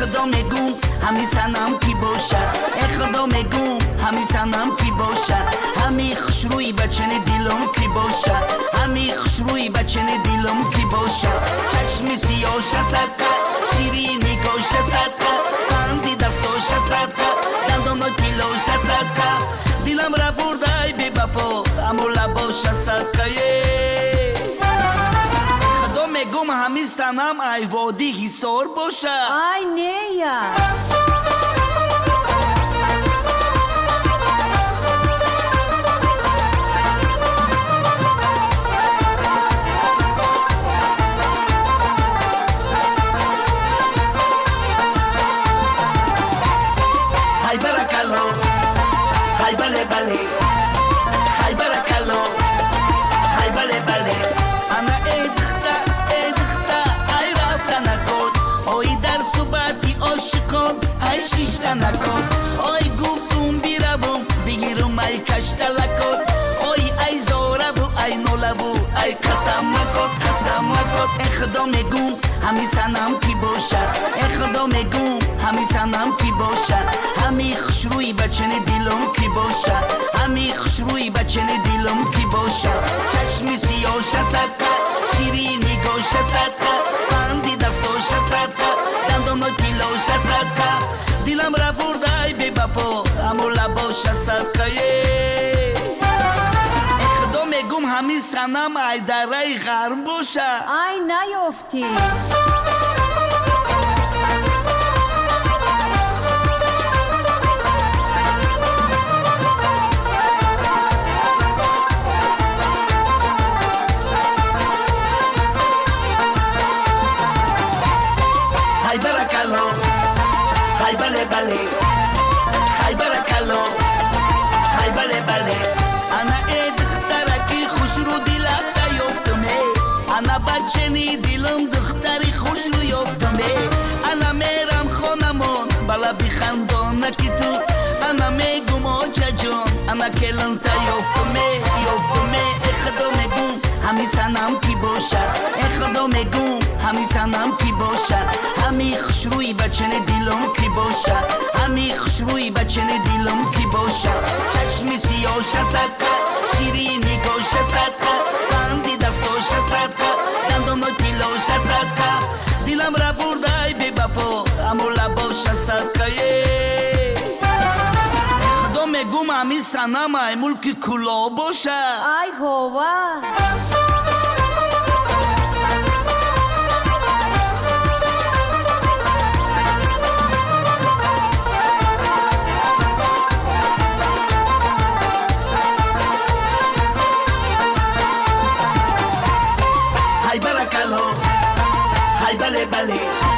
خدا میگم همی سنم کی باشه خدا میگم همی سنم کی باشه همی خوشروی بچن دلم کی باشه همی خوشروی بچن دلم کی باشه چشم سیاش صدقه شیرینی گوش صدقه قندی دستاش صدقه دندان کیلوش صدقه دلم را برده بی بپا اما لباش صدقه خدا میگم همی سنم ای وادی حصار باشه ای نیا های برکلو های بله بله های برکلو های بله بله انا ادختا ای رفتا نکن ای در صحبتی عاشقان ای شیشتا نکن ای گفتم بیرم بگیرم ای کشتا لکن ای زوره بو ای نوله بو ای قسم نکن خدا میگم همی سنم کی باشه خدا میگم همی سنم کی باشه همی خوشروی بچن دلم کی باشه همی خوشروی بچن دلم کی باشه چشم سیاش صدقه شیرینی گوش صدقه قندی دستاش صدقه دندان کیلوش صدقه دلم را برده بی بپا اما لباش صدقه خدا میگم همی سنم ای دره غرم باشه ای نیافتی های برکلو های بله بله های برکلو های بله بله انا دخترکی خوش رو دلت یافتمه انا بچنی دلم دختری خوش رو یافتمه انا میرم خانمان بالا بخندانه که تو انا میگم آجا جان انا کلن تا یافتمه خدا میگم همی سنم کی باشه خدا میگم همی سنم کی باشه همی خوشروی بچن دلم کی باشه همی خوشروی بچن دلم کی باشه چشم سیاش صدقه شیرینی گوش صدقه قندی دستاش صدقه دندان کیلوش صدقه دلم را برده بی بپا اما لباش صدقه خدا میگم همی سنم ای ملک کلا باشه ای هوا های برکلو های بله بله